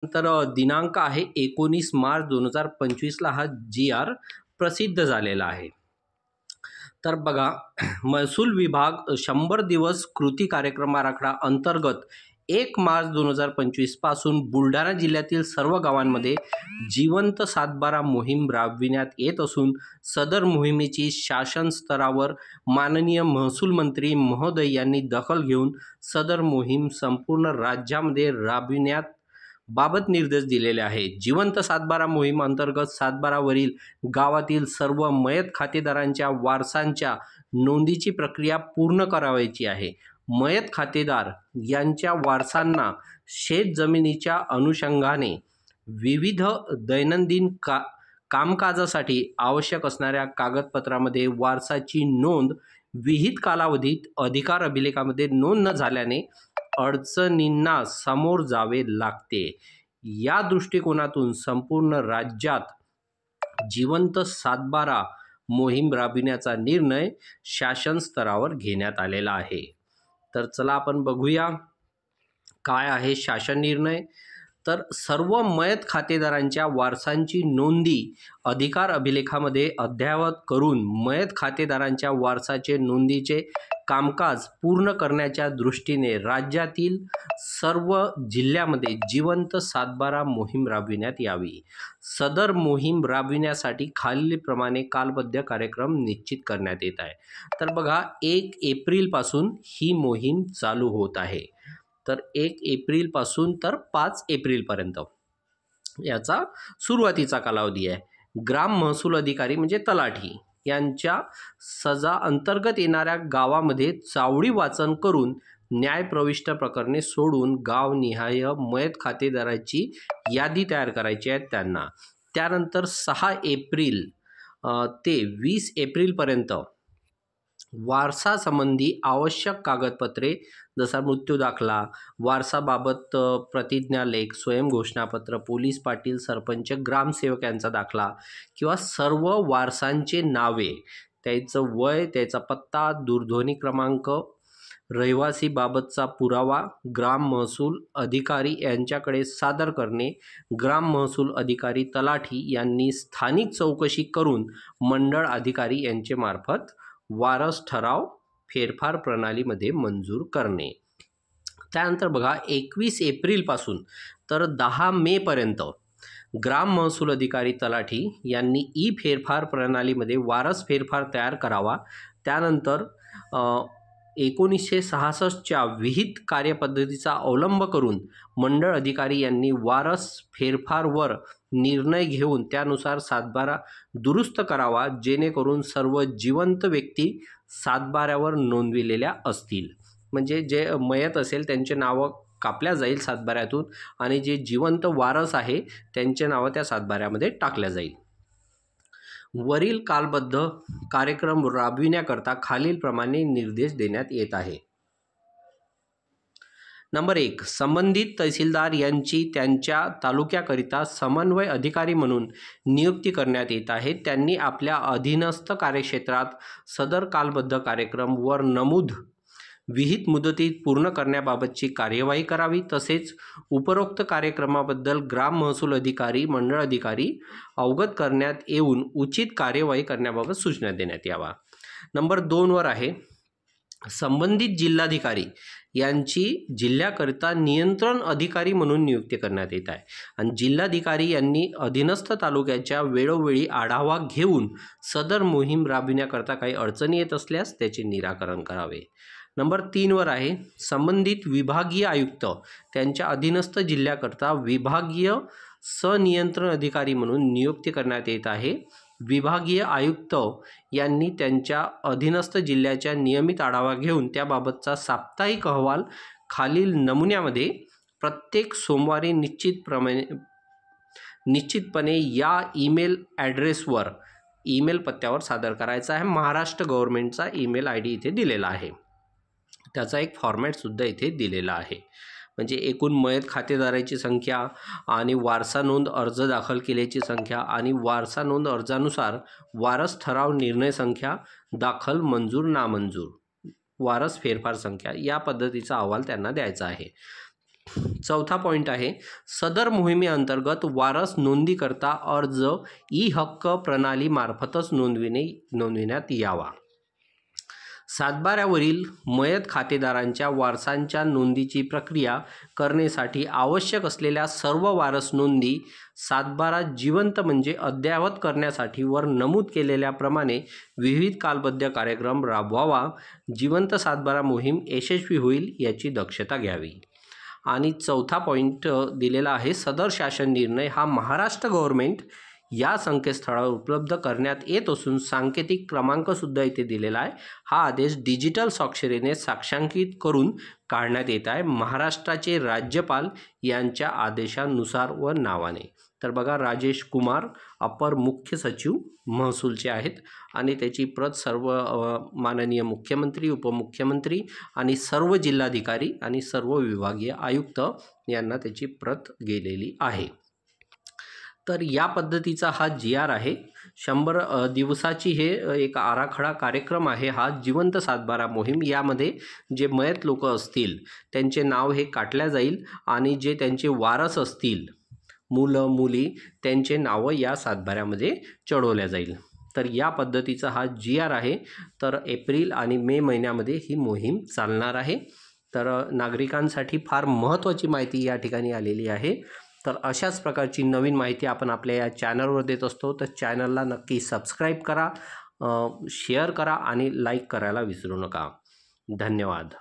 तर दिनांक आहे 19 मार्च 2025ला हा जी.आर. प्रसिद्ध झालेला आहे. तर बघा, महसूल विभाग 100 दिवस कृती कार्यक्रम आराखडा अंतर्गत 1 मार्च 2025 पासून बुलढाणा जिल्ह्यातील सर्व गावांमध्ये जिवंत सातबारा मोहीम राबविण्यात येत असून सदर मोहिमेची शासन स्तरावर माननीय महसूल मंत्री महोदय यांनी दखल घेऊन सदर मोहीम संपूर्ण राज्यामध्ये राबविण्यात बाबत निर्देश दिलेले आहेत. जिवंत सातबारा मोहीम अंतर्गत सातबारावरील गावातील सर्व मयत खातेदारांच्या वारसांच्या नोंदीची प्रक्रिया पूर्ण करावयाची आहे. मयत खातेदार यांच्या वारसांना शेत जमिनीच्या अनुषंगाने विविध दैनंदिन कामकाजासाठी आवश्यक असणाऱ्या कागदपत्रामध्ये वारसाची नोंद विहित कालावधीत अधिकार अभिलेखामध्ये नोंद न झाल्याने अडचणींना समोर जावे लागते. या दृष्टिकोनातून संपूर्ण राज्यात जिवंत सातबारा मोहीम राबविण्याचा निर्णय शासन स्तरावर घेण्यात आलेला आहे. तर चला आपण बघूया काय आहे शासन निर्णय. तर सर्व मयत खातेदारांच्या वारसांची नोंदी अधिकार अभिलेखामध्ये अद्ययावत करून मयत खातेदारांच्या वारसाचे नोंदीचे कामकाज पूर्ण करण्याच्या दृष्टीने राज्यातील सर्व जिल्ह्यामध्ये जिवंत सातबारा मोहीम राबविण्यात यावी. सदर मोहीम राबविण्यासाठी खालीलप्रमाणे कालबद्ध कार्यक्रम निश्चित करण्यात येत आहे. तर बघा, 1 एप्रिलपासून ही मोहीम चालू होत आहे. तर 1 एप्रिलपासून तर 5 एप्रिलपर्यंत याचा सुरुवातीचा कालावधी आहे. ग्राम महसूल अधिकारी म्हणजे तलाठी यांच्या सजा अंतर्गत येणाऱ्या गावामध्ये चावडी वाचन करून न्याय प्रविष्ट प्रकरणे सोडून गावनिहाय मयत खातेदाराची यादी तयार करायची आहे त्यांना. त्यानंतर 6 एप्रिल ते 20 एप्रिलपर्यंत वारसासंबंधी आवश्यक कागदपत्रे जसा मृत्यू दाखला, वारसाबाबत प्रतिज्ञालेख, स्वयंघोषणापत्र, पोलीस पाटील, सरपंच, ग्रामसेवक यांचा दाखला किंवा सर्व वारसांचे नावे, त्याचं वय, त्याचा पत्ता, दूरध्वनी क्रमांक, रहिवासीबाबतचा पुरावा ग्राम महसूल अधिकारी यांच्याकडे सादर करणे. ग्राम महसूल अधिकारी तलाठी यांनी स्थानिक चौकशी करून मंडळ अधिकारी यांचे मार्फत वारस ठराव फेरफार प्रणालीमध्ये मंजूर करणे. त्यानंतर बघा, 21 एप्रिलपासून तर 10 मेपर्यंत ग्राम महसूल अधिकारी तलाठी यांनी ई फेरफार प्रणालीमध्ये वारस फेरफार तयार करावा. त्यानंतर 1966च्या विहित कार्यपद्धतीचा अवलंब करून मंडळ अधिकारी यांनी वारस फेरफारवर निर्णय घेऊन त्यानुसार सातबारा दुरुस्त करावा, जेणेकरून सर्व जिवंत व्यक्ती सातबाऱ्यावर नोंदविलेल्या असतील. म्हणजे जे मयत असेल त्यांचे नावं कापल्या जाईल सातबाऱ्यातून आणि जे जिवंत वारस आहे त्यांचे नावं त्या सातबाऱ्यामध्ये टाकल्या जाईल. वरील कालबद्ध कार्यक्रम राबविण्याकरता खालीलप्रमाणे निर्देश देण्यात येत आहे. नंबर 1, संबंधित तहसीलदार यांची त्यांच्या तालुक्याकरिता समन्वय अधिकारी म्हणून नियुक्ती करण्यात येत आहे. त्यांनी आपल्या अधीनस्थ कार्यक्षेत्रात सदर कालबद्ध कार्यक्रम वर नमूद विहित मुदतीत पूर्ण करण्याबाबतची कार्यवाही करावी. तसेच उपरोक्त कार्यक्रमाबद्दल ग्राम महसूल अधिकारी, मंडळ अधिकारी अवगत करण्यात येऊन उचित कार्यवाही करण्याबाबत सूचना देण्यात यावा. नंबर 2 वर आहे, संबंधित जिल्हाधिकारी यांची जिल्ह्याकरिता नियंत्रण अधिकारी म्हणून नियुक्ती करण्यात येत आहे आणि जिल्हाधिकारी यांनी अधीनस्थ तालुक्याच्या वेळोवेळी आढावा घेऊन सदर मोहीम राबविण्याकरता काही अडचणी येत असल्यास त्याचे निराकरण करावे. नंबर 3 वर आहे, संबंधित विभागीय आयुक्त त्यांच्या अधीनस्थ जिल्ह्याकरता विभागीय सनियंत्रण अधिकारी म्हणून नियुक्ती करण्यात येत आहे. विभागीय आयुक्त यांनी त्यांच्या अधीनस्थ जिल्ह्याच्या नियमित आढावा घेऊन त्याबाबतचा साप्ताहिक अहवाल खालील नमुन्यामध्ये प्रत्येक सोमवारी निश्चितपणे या ईमेल ॲड्रेसवर ईमेल पत्त्यावर सादर करायचा आहे. महाराष्ट्र गव्हर्नमेंटचा ईमेल ID इथे दिलेला आहे. त्याचा एक फॉर्मॅटसुद्धा इथे दिलेला आहे. म्हणजे एकूण मयत खातेदाराची संख्या आणि वारसा नोंद अर्ज दाखल केल्याची संख्या आणि वारसा नोंद अर्जानुसार वारस ठराव निर्णय संख्या, दाखल, मंजूर, नामंजूर, वारस फेरफार संख्या या पद्धतीचा अहवाल त्यांना द्यायचा आहे. चौथा पॉईंट आहे, सदर मोहिमेअंतर्गत वारस नोंदीकरता अर्ज ई हक्क प्रणालीमार्फतच नोंदविण्यात यावा. सातबाऱ्यावरील मयत खातेदारांच्या वारसांच्या नोंदीची प्रक्रिया करण्यासाठी आवश्यक असलेल्या सर्व वारस नोंदी सातबारा जिवंत म्हणजे अद्ययावत करण्यासाठी वर नमूद केलेल्याप्रमाणे विविध कालबद्ध कार्यक्रम राबवावा. जिवंत सातबारा मोहीम यशस्वी होईल याची दक्षता घ्यावी. आणि चौथा पॉईंट दिलेला आहे, सदर शासन निर्णय हा महाराष्ट्र गव्हर्नमेंट या संकेतस्थळावर उपलब्ध करण्यात येत असून सांकेतिक क्रमांकसुद्धा इथे दिलेला आहे. हा आदेश डिजिटल स्वाक्षरीने साक्षांकित करून काढण्यात येत आहे महाराष्ट्राचे राज्यपाल यांच्या आदेशानुसार व नावाने. तर बघा, राजेश कुमार अपर मुख्य सचिव महसूलचे आहेत आणि त्याची प्रत सर्व माननीय मुख्यमंत्री, उपमुख्यमंत्री आणि सर्व जिल्हाधिकारी आणि सर्व विभागीय आयुक्त यांना त्याची प्रत गेलेली आहे. तर या पद्धतीचा हा GR आहे. 100 दिवसाची हे एक आराखडा कार्यक्रम आहे हा जिवंत सातबारा मोहीम. यामध्ये जे मयत लोक असतील त्यांचे नाव हे काटल्या जाईल आणि जे त्यांचे वारस असतील, मुलं मुली, त्यांचे नावं या सातबाऱ्यामध्ये चढवल्या जाईल. तर या पद्धतीचा हा GR आहे. तर एप्रिल आणि मे महिन्यामध्ये ही मोहीम चालणार आहे. तर नागरिकांसाठी फार महत्त्वाची माहिती या ठिकाणी आलेली आहे. तर अशाच प्रकारची नवीन माहिती आपण आपल्या या चॅनलवर देत असतो. तर चॅनलला नक्की सबस्क्राईब करा, शेअर करा आणि लाईक करायला विसरू नका. धन्यवाद.